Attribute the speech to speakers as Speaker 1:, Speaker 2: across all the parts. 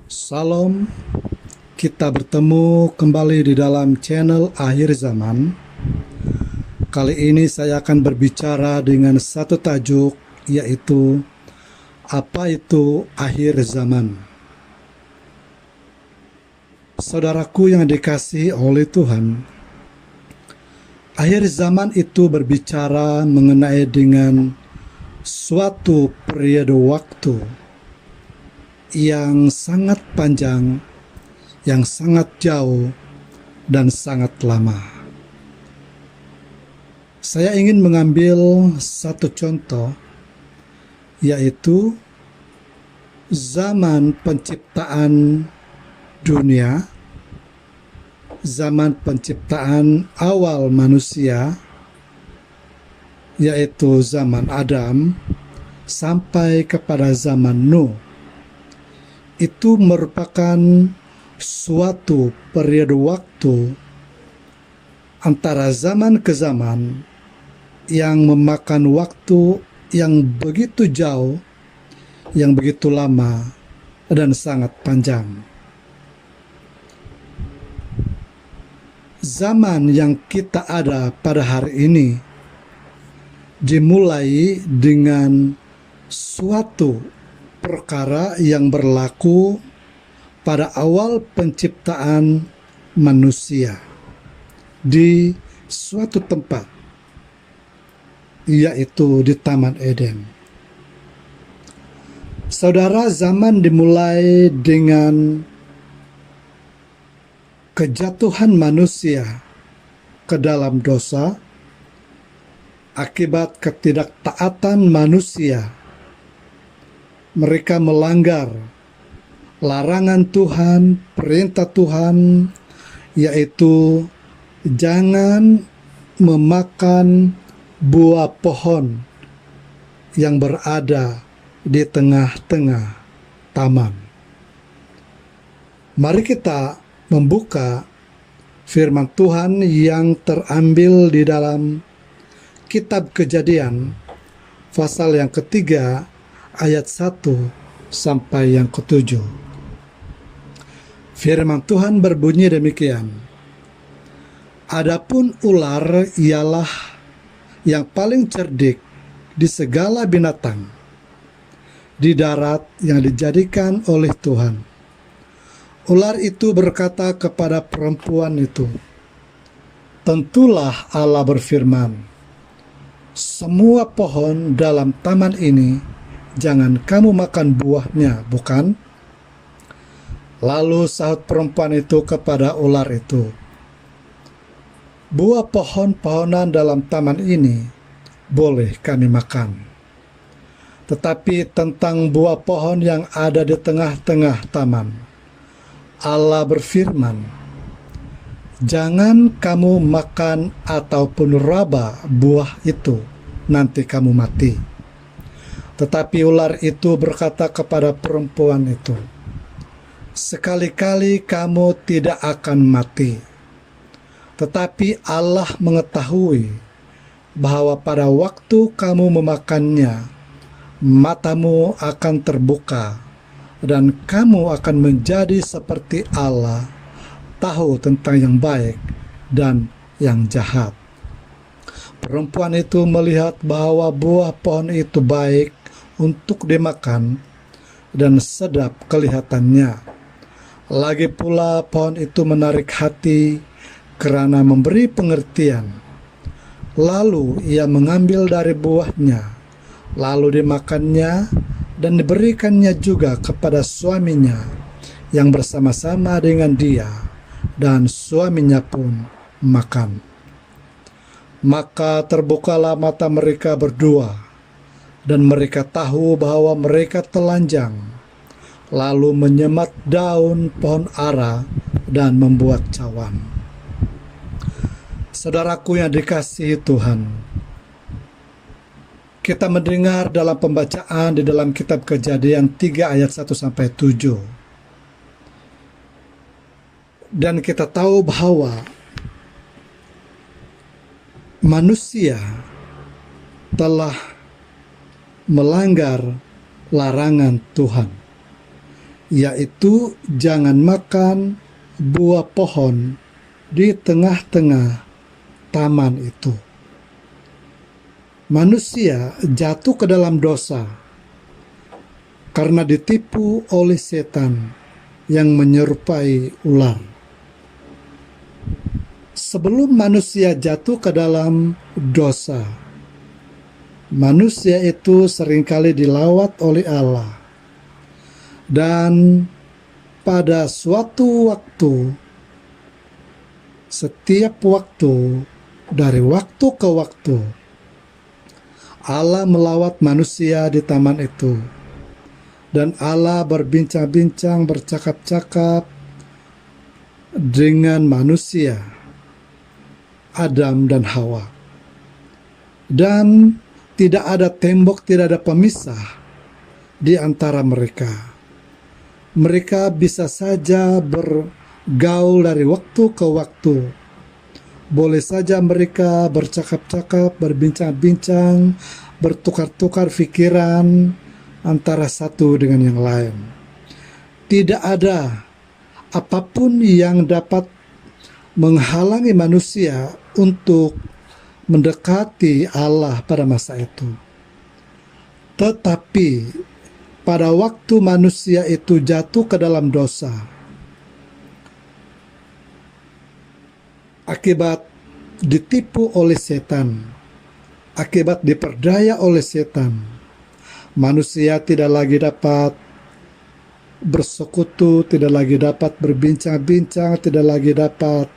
Speaker 1: Salam, kita bertemu kembali di dalam channel Akhir Zaman. Kali ini saya akan berbicara dengan satu tajuk, yaitu apa itu akhir zaman. Saudaraku yang dikasihi oleh Tuhan, akhir zaman itu berbicara mengenai dengan suatu periode waktu yang sangat panjang, yang sangat jauh, dan sangat lama. Saya ingin mengambil satu contoh, yaitu zaman penciptaan dunia, zaman penciptaan awal manusia, yaitu zaman Adam, sampai kepada zaman Nuh. Itu merupakan suatu periode waktu antara zaman ke zaman yang memakan waktu yang begitu jauh, yang begitu lama, dan sangat panjang. Zaman yang kita ada pada hari ini dimulai dengan suatu perkara yang berlaku pada awal penciptaan manusia di suatu tempat, yaitu di Taman Eden. Saudara, zaman dimulai dengan kejatuhan manusia ke dalam dosa akibat ketidaktaatan manusia. Mereka melanggar larangan Tuhan, perintah Tuhan, yaitu jangan memakan buah pohon yang berada di tengah-tengah taman. Mari kita membuka firman Tuhan yang terambil di dalam kitab Kejadian, pasal yang ketiga, ayat 1 sampai yang ke-7. Firman Tuhan berbunyi demikian. Adapun ular ialah yang paling cerdik di segala binatang di darat yang dijadikan oleh Tuhan. Ular itu berkata kepada perempuan itu, "Tentulah Allah berfirman, semua pohon dalam taman ini jangan kamu makan buahnya, bukan?" Lalu sahut perempuan itu kepada ular itu, "Buah pohon-pohonan dalam taman ini boleh kami makan. Tetapi tentang buah pohon yang ada di tengah-tengah taman, Allah berfirman, jangan kamu makan ataupun raba buah itu, nanti kamu mati." Tetapi ular itu berkata kepada perempuan itu, "Sekali-kali kamu tidak akan mati. Tetapi Allah mengetahui bahwa pada waktu kamu memakannya, matamu akan terbuka, dan kamu akan menjadi seperti Allah, tahu tentang yang baik dan yang jahat." Perempuan itu melihat bahwa buah pohon itu baik untuk dimakan dan sedap kelihatannya. Lagi pula pohon itu menarik hati karena memberi pengertian. Lalu ia mengambil dari buahnya, lalu dimakannya dan diberikannya juga kepada suaminya yang bersama-sama dengan dia, dan suaminya pun makan. Maka terbukalah mata mereka berdua, dan mereka tahu bahwa mereka telanjang, lalu menyemat daun pohon ara dan membuat cawan. Saudaraku yang dikasihi Tuhan, kita mendengar dalam pembacaan di dalam kitab Kejadian 3 ayat 1 sampai 7. Dan kita tahu bahwa manusia telah melanggar larangan Tuhan, yaitu jangan makan buah pohon di tengah-tengah taman itu. Manusia jatuh ke dalam dosa karena ditipu oleh setan yang menyerupai ular. Sebelum manusia jatuh ke dalam dosa, manusia itu seringkali dilawat oleh Allah. Dan pada suatu waktu, setiap waktu, dari waktu ke waktu, Allah melawat manusia di taman itu. Dan Allah berbincang-bincang, bercakap-cakap dengan manusia, Adam dan Hawa. Dan tidak ada tembok, tidak ada pemisah di antara mereka. Mereka bisa saja bergaul dari waktu ke waktu. Boleh saja mereka bercakap-cakap, berbincang-bincang, bertukar-tukar pikiran antara satu dengan yang lain. Tidak ada apapun yang dapat menghalangi manusia untuk mendekati Allah pada masa itu. Tetapi pada waktu manusia itu jatuh ke dalam dosa, akibat ditipu oleh setan, akibat diperdaya oleh setan, manusia tidak lagi dapat bersekutu, tidak lagi dapat berbincang-bincang, tidak lagi dapat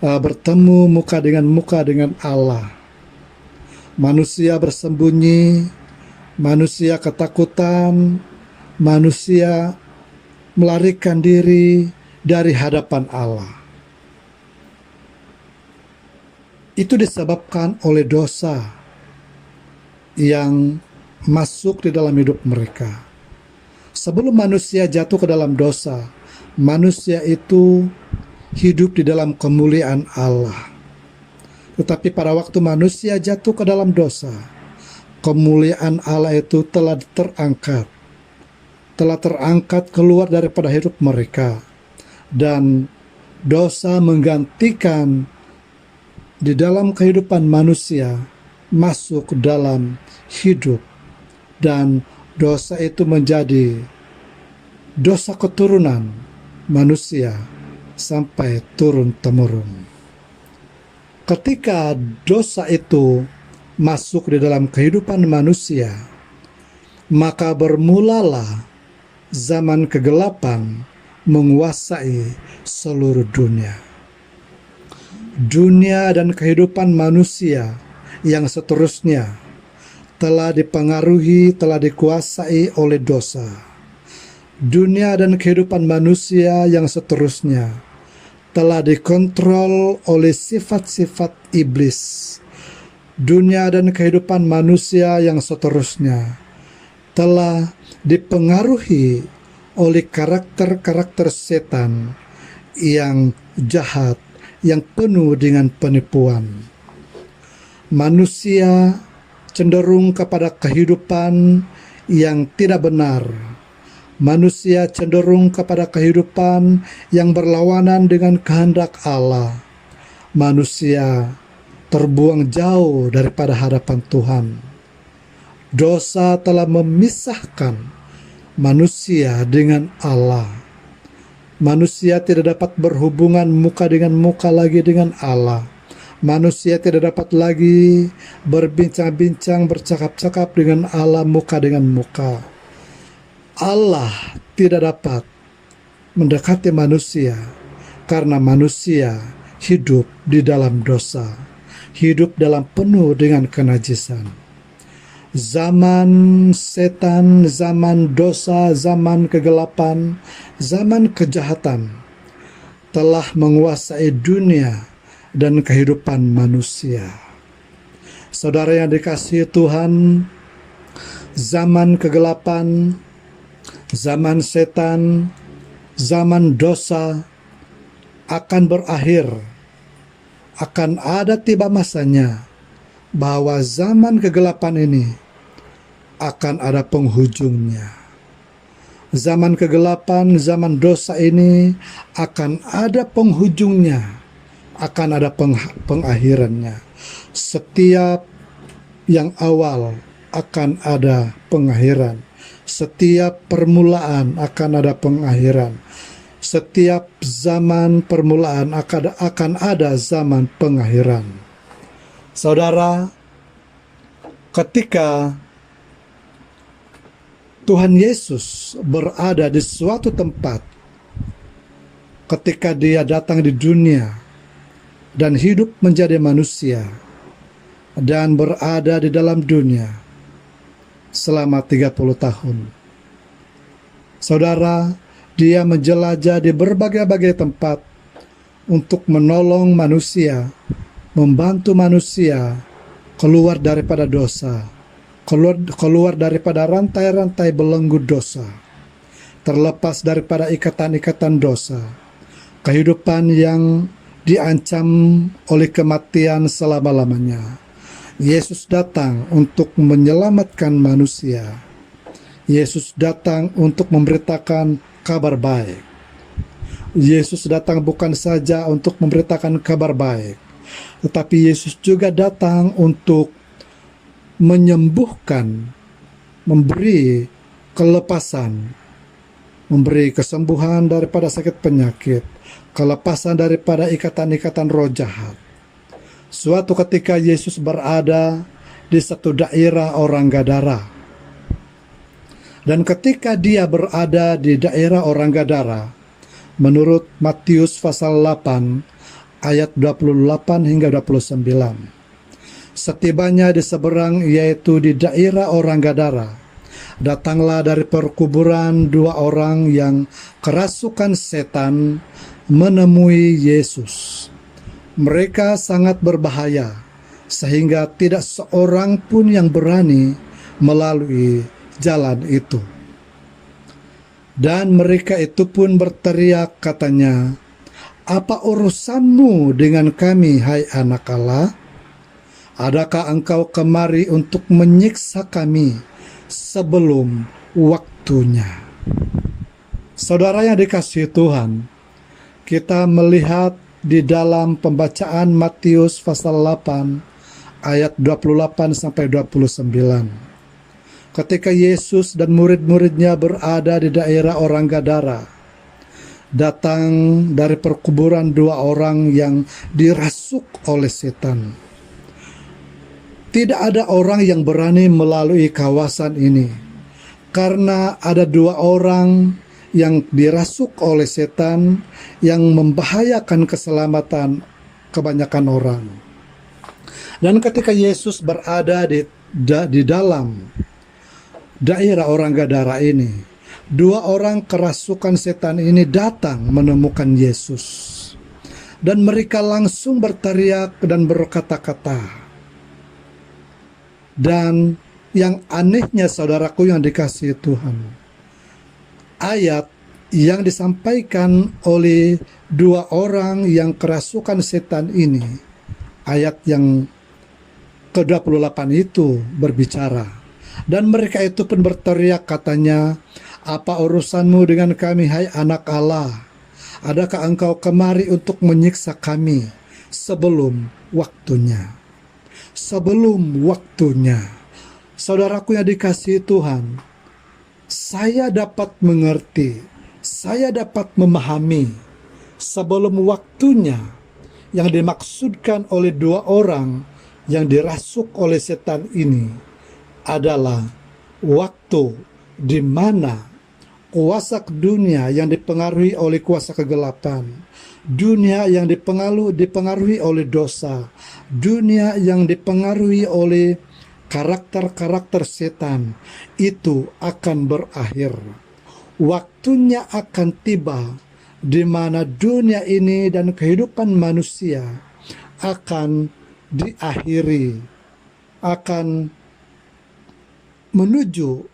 Speaker 1: bertemu muka dengan Allah. Manusia bersembunyi, manusia ketakutan, manusia melarikan diri dari hadapan Allah. Itu disebabkan oleh dosa yang masuk di dalam hidup mereka. Sebelum manusia jatuh ke dalam dosa, manusia itu hidup di dalam kemuliaan Allah. Tetapi pada waktu manusia jatuh ke dalam dosa, kemuliaan Allah itu telah terangkat keluar daripada hidup mereka. Dan dosa menggantikan di dalam kehidupan manusia masuk dalam hidup, dan dosa itu menjadi dosa keturunan manusia sampai turun-temurun. Ketika dosa itu masuk di dalam kehidupan manusia, maka bermulalah zaman kegelapan menguasai seluruh dunia. Dunia dan kehidupan manusia yang seterusnya telah dipengaruhi, telah dikuasai oleh dosa. Dunia dan kehidupan manusia yang seterusnya telah dikontrol oleh sifat-sifat iblis. Dunia dan kehidupan manusia yang seterusnya telah dipengaruhi oleh karakter-karakter setan yang jahat, yang penuh dengan penipuan. Manusia cenderung kepada kehidupan yang tidak benar. Manusia cenderung kepada kehidupan yang berlawanan dengan kehendak Allah. Manusia terbuang jauh daripada hadapan Tuhan. Dosa telah memisahkan manusia dengan Allah. Manusia tidak dapat berhubungan muka dengan muka lagi dengan Allah. Manusia tidak dapat lagi berbincang-bincang, bercakap-cakap dengan Allah muka dengan muka. Allah tidak dapat mendekati manusia karena manusia hidup di dalam dosa, hidup dalam penuh dengan kenajisan. Zaman setan, zaman dosa, zaman kegelapan, zaman kejahatan telah menguasai dunia dan kehidupan manusia. Saudara yang dikasihi Tuhan, zaman kegelapan, zaman setan, zaman dosa akan berakhir. Akan ada tiba masanya bahwa zaman kegelapan ini akan ada penghujungnya. Zaman kegelapan, zaman dosa ini akan ada penghujungnya, akan ada pengakhirannya. Setiap yang awal akan ada pengakhiran. Setiap permulaan akan ada pengakhiran. Setiap zaman permulaan akan ada zaman pengakhiran. Saudara, ketika Tuhan Yesus berada di suatu tempat, ketika Dia datang di dunia dan hidup menjadi manusia dan berada di dalam dunia selama 30 tahun. Saudara, Dia menjelajah di berbagai-bagai tempat untuk menolong manusia, membantu manusia keluar daripada dosa, keluar daripada rantai-rantai belenggu dosa, terlepas daripada ikatan-ikatan dosa, kehidupan yang diancam oleh kematian selama-lamanya. Yesus datang untuk menyelamatkan manusia. Yesus datang untuk memberitakan kabar baik. Yesus datang bukan saja untuk memberitakan kabar baik, tetapi Yesus juga datang untuk menyembuhkan, memberi kelepasan, memberi kesembuhan daripada sakit penyakit, kelepasan daripada ikatan-ikatan roh jahat. Suatu ketika Yesus berada di satu daerah orang Gadara. Dan ketika Dia berada di daerah orang Gadara, menurut Matius pasal 8 ayat 28 hingga 29, setibanya di seberang, yaitu di daerah orang Gadara, datanglah dari perkuburan dua orang yang kerasukan setan menemui Yesus. Mereka sangat berbahaya, sehingga tidak seorang pun yang berani melalui jalan itu. Dan mereka itu pun berteriak, katanya, "Apa urusanmu dengan kami, hai anak Allah? Adakah engkau kemari untuk menyiksa kami sebelum waktunya?" Saudara yang dikasihi Tuhan, kita melihat di dalam pembacaan Matius pasal 8 ayat 28 sampai 29. Ketika Yesus dan murid-muridnya berada di daerah orang Gadara, datang dari perkuburan dua orang yang dirasuk oleh setan. Tidak ada orang yang berani melalui kawasan ini, karena ada dua orang yang dirasuk oleh setan yang membahayakan keselamatan kebanyakan orang. Dan ketika Yesus berada di dalam daerah orang Gadara ini, dua orang kerasukan setan ini datang menemukan Yesus. Dan mereka langsung berteriak dan berkata-kata. Dan yang anehnya, saudaraku yang dikasihi Tuhan, ayat yang disampaikan oleh dua orang yang kerasukan setan ini, ayat yang ke-28 itu berbicara. Dan mereka itu pun berteriak, katanya, "Apa urusanmu dengan kami, hai anak Allah? Adakah engkau kemari untuk menyiksa kami sebelum waktunya?" Sebelum waktunya. Saudaraku yang dikasihi Tuhan, saya dapat mengerti, saya dapat memahami sebelum waktunya yang dimaksudkan oleh dua orang yang dirasuk oleh setan ini adalah waktu di mana kuasa dunia yang dipengaruhi oleh kuasa kegelapan, dunia yang dipengaruhi oleh dosa, dunia yang dipengaruhi oleh karakter-karakter setan itu akan berakhir. Waktunya akan tiba di mana dunia ini dan kehidupan manusia akan diakhiri, akan menuju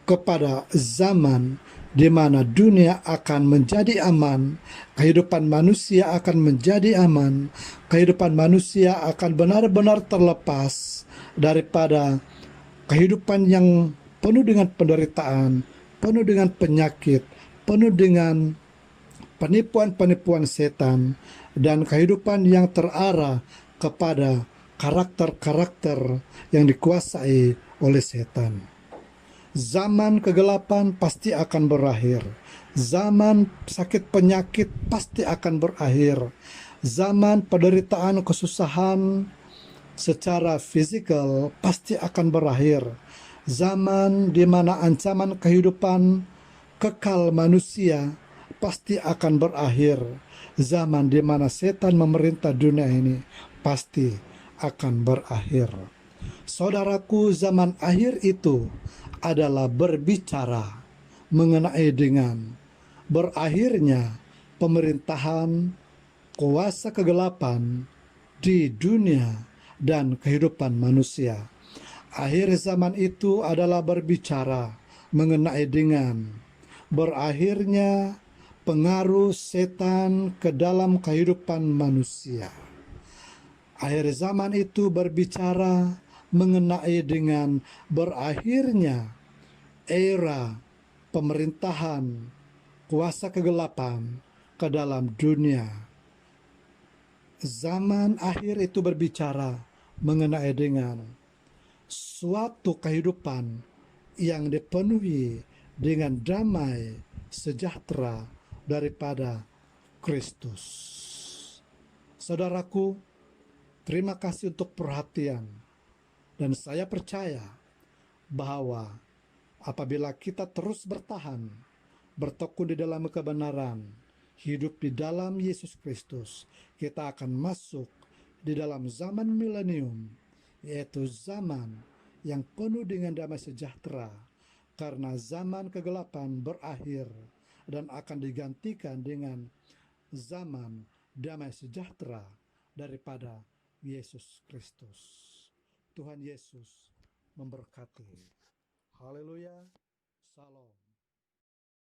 Speaker 1: kepada zaman di mana dunia akan menjadi aman, kehidupan manusia akan menjadi aman, kehidupan manusia akan benar-benar terlepas daripada kehidupan yang penuh dengan penderitaan, penuh dengan penyakit, penuh dengan penipuan-penipuan setan, dan kehidupan yang terarah kepada karakter-karakter yang dikuasai oleh setan. Zaman kegelapan pasti akan berakhir. Zaman sakit penyakit pasti akan berakhir. Zaman penderitaan kesusahan secara fisikal pasti akan berakhir. Zaman di mana ancaman kehidupan kekal manusia pasti akan berakhir. Zaman di mana setan memerintah dunia ini pasti akan berakhir. Saudaraku, zaman akhir itu adalah berbicara mengenai dengan berakhirnya pemerintahan kuasa kegelapan di dunia dan kehidupan manusia. Akhir zaman itu adalah berbicara mengenai dengan berakhirnya pengaruh setan ke dalam kehidupan manusia. Akhir zaman itu berbicara mengenai dengan berakhirnya era pemerintahan kuasa kegelapan ke dalam dunia. Zaman akhir itu berbicara mengenai dengan suatu kehidupan yang dipenuhi dengan damai sejahtera daripada Kristus. Saudaraku, terima kasih untuk perhatian, dan saya percaya bahwa apabila kita terus bertahan, bertekun di dalam kebenaran, hidup di dalam Yesus Kristus, kita akan masuk di dalam zaman milenium, yaitu zaman yang penuh dengan damai sejahtera, karena zaman kegelapan berakhir dan akan digantikan dengan zaman damai sejahtera daripada Yesus Kristus. Tuhan Yesus memberkati. Haleluya. Salam.